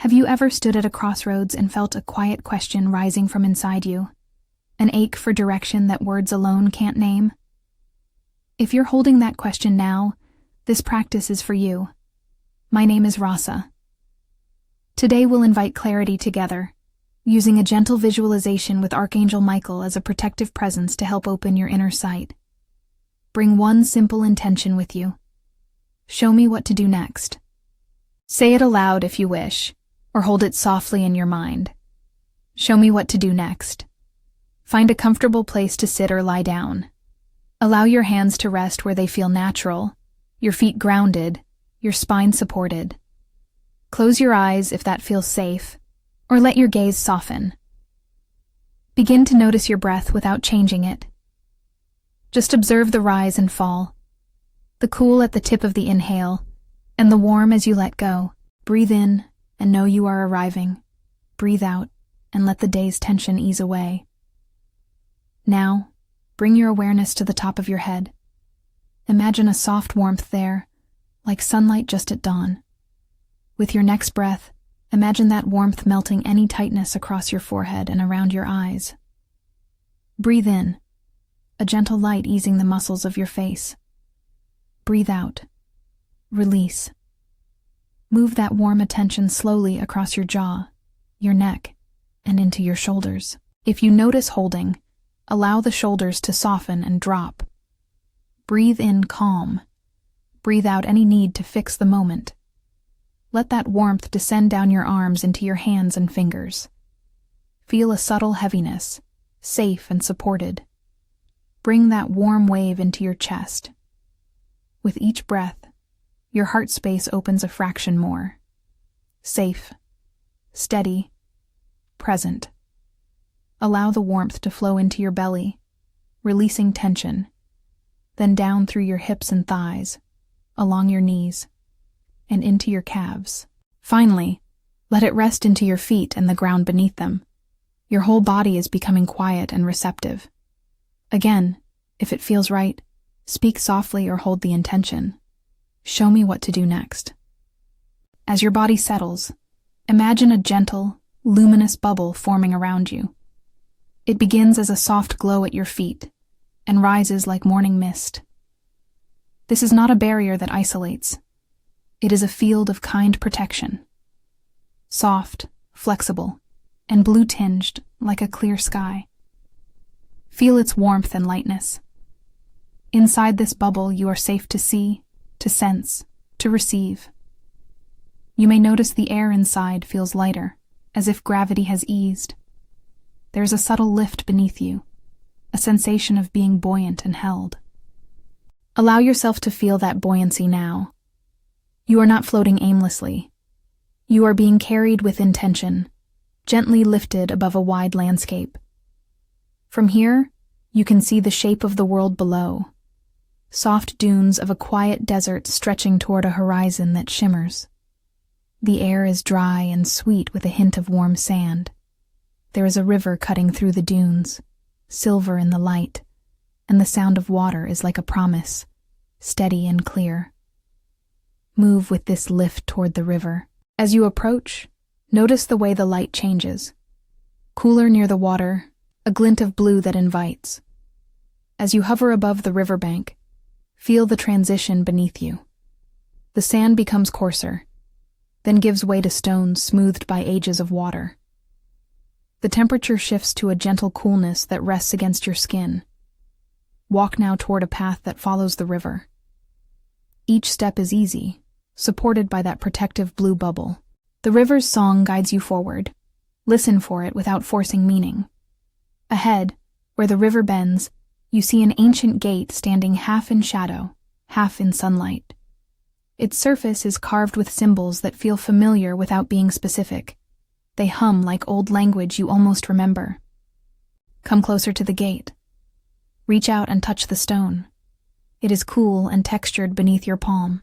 Have you ever stood at a crossroads and felt a quiet question rising from inside you? An ache for direction that words alone can't name? If you're holding that question now, this practice is for you. My name is Rasa. Today we'll invite clarity together, using a gentle visualization with Archangel Michael as a protective presence to help open your inner sight. Bring one simple intention with you. Show me what to do next. Say it aloud if you wish, or hold it softly in your mind. Show me what to do next. Find a comfortable place to sit or lie down. Allow your hands to rest where they feel natural, your feet grounded, your spine supported. Close your eyes if that feels safe, or let your gaze soften. Begin to notice your breath without changing it. Just observe the rise and fall, the cool at the tip of the inhale, and the warm as you let go. Breathe in and know you are arriving. Breathe out and let the day's tension ease away. Now, bring your awareness to the top of your head. Imagine a soft warmth there, like sunlight just at dawn. With your next breath, imagine that warmth melting any tightness across your forehead and around your eyes. Breathe in, a gentle light easing the muscles of your face. Breathe out. Release. Move that warm attention slowly across your jaw, your neck, and into your shoulders. If you notice holding, allow the shoulders to soften and drop. Breathe in calm. Breathe out any need to fix the moment. Let that warmth descend down your arms into your hands and fingers. Feel a subtle heaviness, safe and supported. Bring that warm wave into your chest. With each breath, your heart space opens a fraction more. Safe, steady, present. Allow the warmth to flow into your belly, releasing tension, then down through your hips and thighs, along your knees, and into your calves. Finally, let it rest into your feet and the ground beneath them. Your whole body is becoming quiet and receptive. Again, if it feels right, speak softly or hold the intention. Show me what to do next. As your body settles, imagine a gentle, luminous bubble forming around you. It begins as a soft glow at your feet and rises like morning mist. This is not a barrier that isolates. It is a field of kind protection. Soft, flexible, and blue-tinged like a clear sky. Feel its warmth and lightness. Inside this bubble, you are safe to see, to sense, to receive. You may notice the air inside feels lighter, as if gravity has eased. There's a subtle lift beneath you, a sensation of being buoyant and held. Allow yourself to feel that buoyancy now. You are not floating aimlessly. You are being carried with intention, gently lifted above a wide landscape. From here, you can see the shape of the world below. Soft dunes of a quiet desert stretching toward a horizon that shimmers. The air is dry and sweet with a hint of warm sand. There is a river cutting through the dunes, silver in the light, and the sound of water is like a promise, steady and clear. Move with this lift toward the river. As you approach, notice the way the light changes. Cooler near the water, a glint of blue that invites. As you hover above the riverbank, feel the transition beneath you. The sand becomes coarser, then gives way to stones smoothed by ages of water. The temperature shifts to a gentle coolness that rests against your skin. Walk now toward a path that follows the river. Each step is easy, supported by that protective blue bubble. The river's song guides you forward. Listen for it without forcing meaning. Ahead, where the river bends, you see an ancient gate standing half in shadow, half in sunlight. Its surface is carved with symbols that feel familiar without being specific. They hum like old language you almost remember. Come closer to the gate. Reach out and touch the stone. It is cool and textured beneath your palm.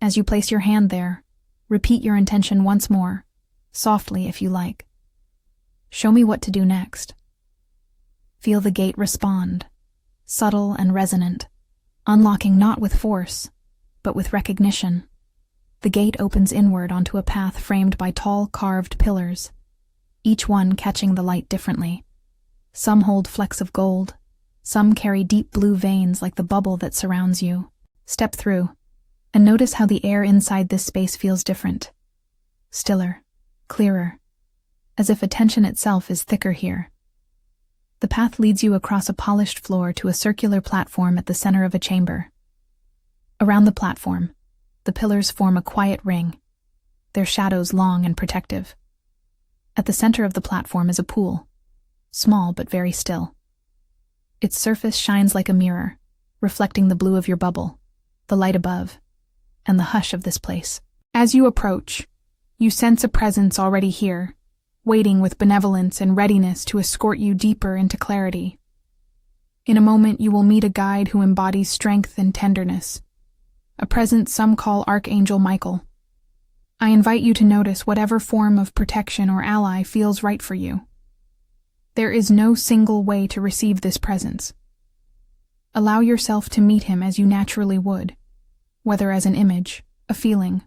As you place your hand there, repeat your intention once more, softly if you like. Show me what to do next. Feel the gate respond, subtle and resonant, unlocking not with force, but with recognition. The gate opens inward onto a path framed by tall, carved pillars, each one catching the light differently. Some hold flecks of gold, some carry deep blue veins like the bubble that surrounds you. Step through, and notice how the air inside this space feels different. Stiller, clearer, as if attention itself is thicker here. The path leads you across a polished floor to a circular platform at the center of a chamber. Around the platform, the pillars form a quiet ring, their shadows long and protective. At the center of the platform is a pool, small but very still. Its surface shines like a mirror, reflecting the blue of your bubble, the light above, and the hush of this place. As you approach, you sense a presence already here, waiting with benevolence and readiness to escort you deeper into clarity. In a moment, you will meet a guide who embodies strength and tenderness, a presence some call Archangel Michael. I invite you to notice whatever form of protection or ally feels right for you. There is no single way to receive this presence. Allow yourself to meet him as you naturally would, whether as an image, a feeling,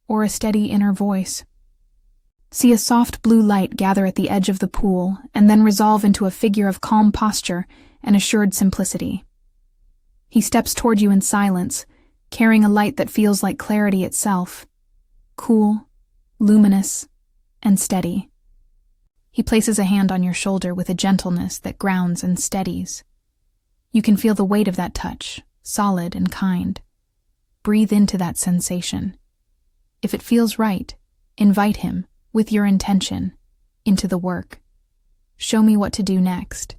or a steady inner voice. See a soft blue light gather at the edge of the pool and then resolve into a figure of calm posture and assured simplicity. He steps toward you in silence, carrying a light that feels like clarity itself, cool, luminous, and steady. He places a hand on your shoulder with a gentleness that grounds and steadies. You can feel the weight of that touch, solid and kind. Breathe into that sensation. If it feels right, invite him, with your intention, into the work. Show me what to do next.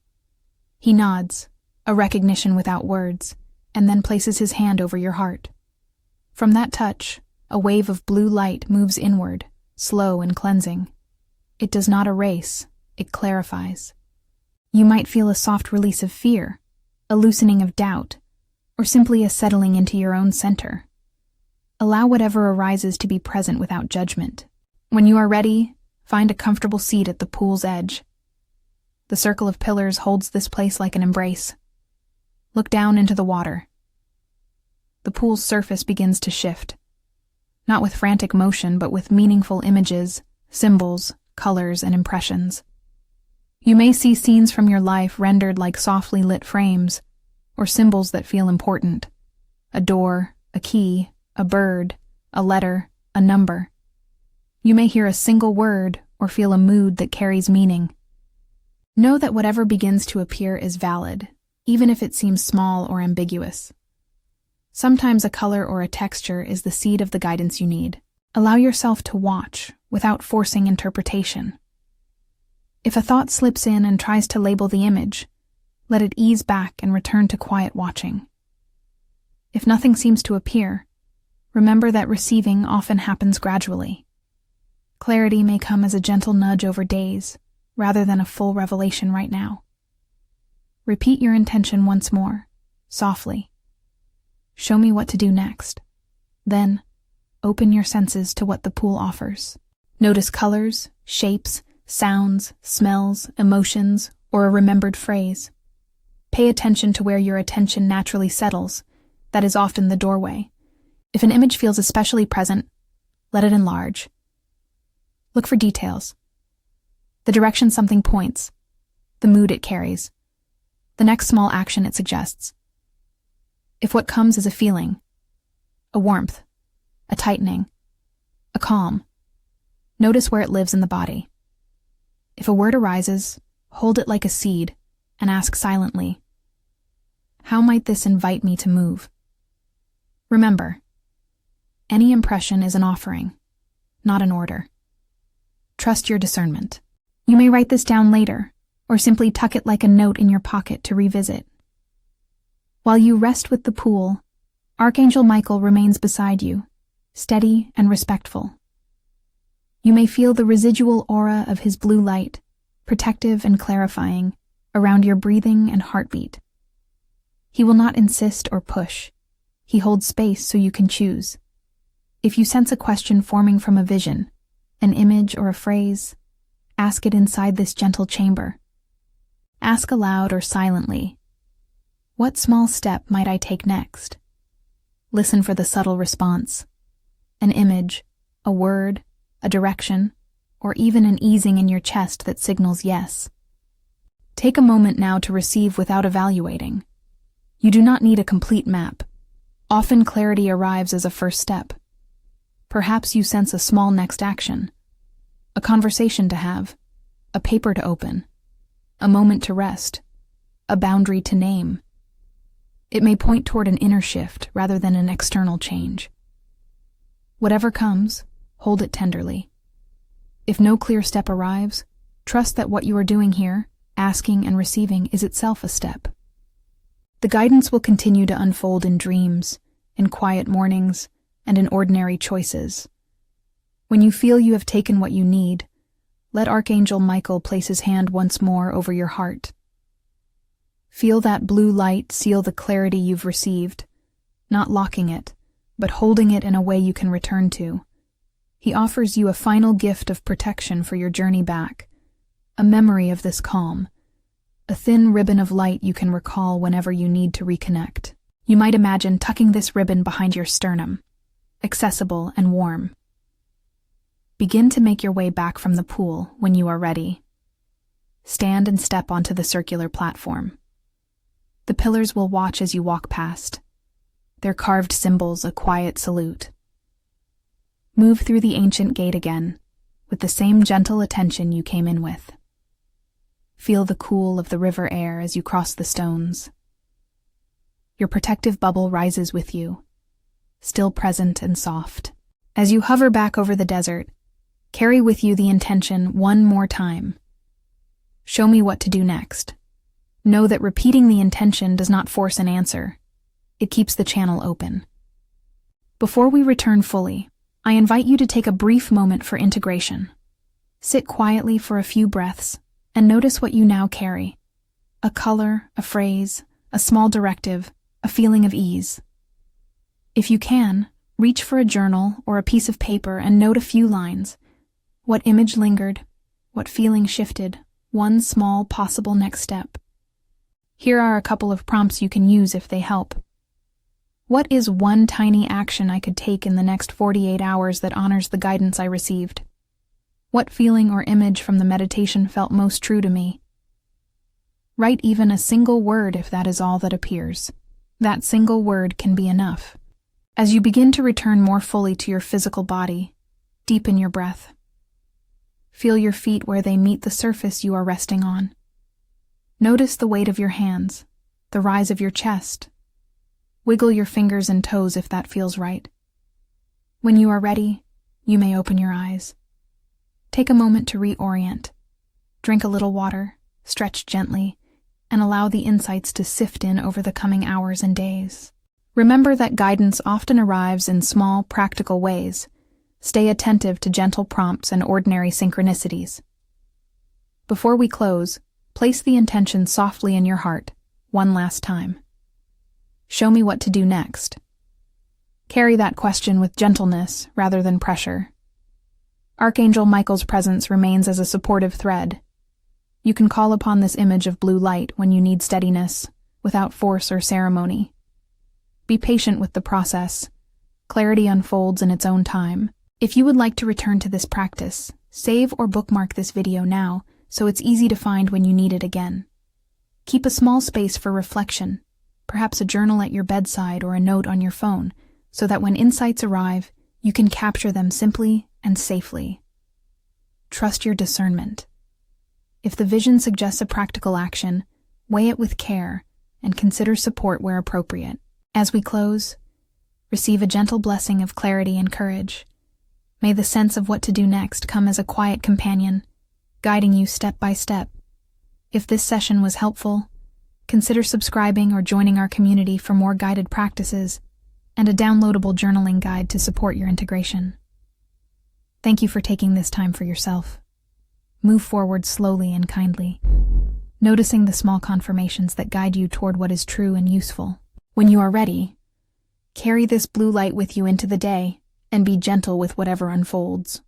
He nods, a recognition without words, and then places his hand over your heart. From that touch, a wave of blue light moves inward, slow and cleansing. It does not erase, it clarifies. You might feel a soft release of fear, a loosening of doubt, or simply a settling into your own center. Allow whatever arises to be present without judgment. When you are ready, find a comfortable seat at the pool's edge. The circle of pillars holds this place like an embrace. Look down into the water. The pool's surface begins to shift, not with frantic motion, but with meaningful images, symbols, colors, and impressions. You may see scenes from your life rendered like softly lit frames, or symbols that feel important. A door, a key, a bird, a letter, a number. You may hear a single word or feel a mood that carries meaning. Know that whatever begins to appear is valid, even if it seems small or ambiguous. Sometimes a color or a texture is the seed of the guidance you need. Allow yourself to watch without forcing interpretation. If a thought slips in and tries to label the image, let it ease back and return to quiet watching. If nothing seems to appear, remember that receiving often happens gradually. Clarity may come as a gentle nudge over days, rather than a full revelation right now. Repeat your intention once more, softly. Show me what to do next. Then, open your senses to what the pool offers. Notice colors, shapes, sounds, smells, emotions, or a remembered phrase. Pay attention to where your attention naturally settles. That is often the doorway. If an image feels especially present, let it enlarge. Look for details. The direction something points, the mood it carries, the next small action it suggests. If what comes is a feeling, a warmth, a tightening, a calm, notice where it lives in the body. If a word arises, hold it like a seed and ask silently, how might this invite me to move? Remember, any impression is an offering, not an order. Trust your discernment. You may write this down later, or simply tuck it like a note in your pocket to revisit. While you rest with the pool, Archangel Michael remains beside you, steady and respectful. You may feel the residual aura of his blue light, protective and clarifying, around your breathing and heartbeat. He will not insist or push. He holds space so you can choose. If you sense a question forming from a vision, an image or a phrase, ask it inside this gentle chamber. Ask aloud or silently, what small step might I take next? Listen for the subtle response, an image, a word, a direction, or even an easing in your chest that signals yes. Take a moment now to receive without evaluating. You do not need a complete map. Often clarity arrives as a first step. Perhaps you sense a small next action, a conversation to have, a paper to open, a moment to rest, a boundary to name. It may point toward an inner shift rather than an external change. Whatever comes, hold it tenderly. If no clear step arrives, trust that what you are doing here, asking and receiving, is itself a step. The guidance will continue to unfold in dreams, in quiet mornings, and in ordinary choices. When you feel you have taken what you need, let Archangel Michael place his hand once more over your heart. Feel that blue light seal the clarity you've received, not locking it, but holding it in a way you can return to. He offers you a final gift of protection for your journey back, a memory of this calm, a thin ribbon of light you can recall whenever you need to reconnect. You might imagine tucking this ribbon behind your sternum, accessible and warm. Begin to make your way back from the pool when you are ready. Stand and step onto the circular platform. The pillars will watch as you walk past, their carved symbols a quiet salute. Move through the ancient gate again, with the same gentle attention you came in with. Feel the cool of the river air as you cross the stones. Your protective bubble rises with you, still present and soft. As you hover back over the desert, carry with you the intention one more time. Show me what to do next. Know that repeating the intention does not force an answer. It keeps the channel open. Before we return fully, I invite you to take a brief moment for integration. Sit quietly for a few breaths and notice what you now carry. A color, a phrase, a small directive, a feeling of ease. If you can, reach for a journal or a piece of paper and note a few lines. What image lingered? What feeling shifted? One small possible next step. Here are a couple of prompts you can use if they help. What is one tiny action I could take in the next 48 hours that honors the guidance I received? What feeling or image from the meditation felt most true to me? Write even a single word if that is all that appears. That single word can be enough. As you begin to return more fully to your physical body, deepen your breath. Feel your feet where they meet the surface you are resting on. Notice the weight of your hands, the rise of your chest. Wiggle your fingers and toes if that feels right. When you are ready, you may open your eyes. Take a moment to reorient. Drink a little water, stretch gently, and allow the insights to sift in over the coming hours and days. Remember that guidance often arrives in small, practical ways. Stay attentive to gentle prompts and ordinary synchronicities. Before we close, place the intention softly in your heart, one last time. Show me what to do next. Carry that question with gentleness rather than pressure. Archangel Michael's presence remains as a supportive thread. You can call upon this image of blue light when you need steadiness, without force or ceremony. Be patient with the process. Clarity unfolds in its own time. If you would like to return to this practice, save or bookmark this video now so it's easy to find when you need it again. Keep a small space for reflection, perhaps a journal at your bedside or a note on your phone, so that when insights arrive, you can capture them simply and safely. Trust your discernment. If the vision suggests a practical action, weigh it with care and consider support where appropriate. As we close, receive a gentle blessing of clarity and courage. May the sense of what to do next come as a quiet companion, guiding you step by step. If this session was helpful, consider subscribing or joining our community for more guided practices and a downloadable journaling guide to support your integration. Thank you for taking this time for yourself. Move forward slowly and kindly, noticing the small confirmations that guide you toward what is true and useful. When you are ready, carry this blue light with you into the day and be gentle with whatever unfolds.